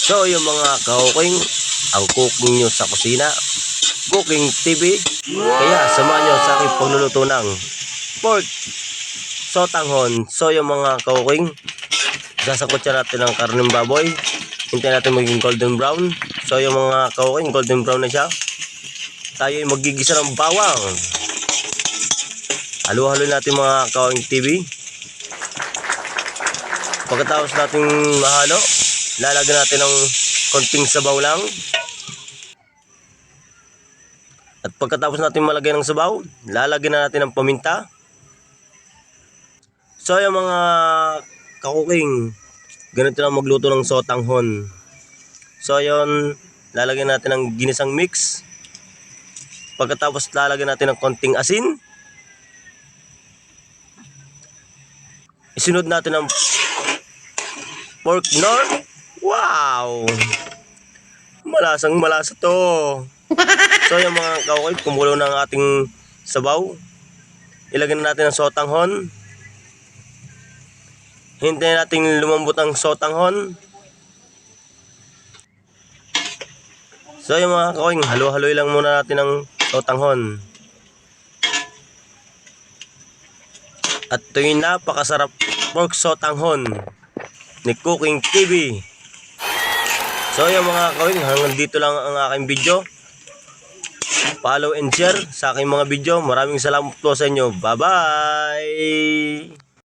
So yung mga kahuking, ang cooking nyo sa kusina, Cooking TV. Kaya samahan nyo sa aking pagluluto ng pork sotanghon. So yung mga kahuking, sasangkot siya natin ng karneng baboy. Hintayin natin maging golden brown. So yung mga kahuking, golden brown na siya. Tayo ay magigisa ng bawang. Halo-halo natin mga kahuking TV. Pagkatapos natin mahalo, lalagyan natin ng konting sabaw lang. At pagkatapos natin malagay ng sabaw, lalagyan na natin ng paminta. So yung mga kakuking, ganito lang magluto ng sotanghon. So yun, lalagyan natin ng ginisang mix. Pagkatapos lalagyan natin ng konting asin. Isunod natin ng pork nor. Wow! Malasang malasa to. So yung mga kakuking, kumulo ng ating sabaw. Ilagyan na natin ang sotanghon. Hintayin natin lumambot ang sotanghon. So yung mga kakuking, halo-haloy lang muna natin ang sotanghon. At ito yung napakasarap pork sotanghon ni Cooking TV. So yung mga kakuking, hanggang dito lang ang aking video. Follow and share sa aking mga video. Maraming salamat po sa inyo. Bye-bye!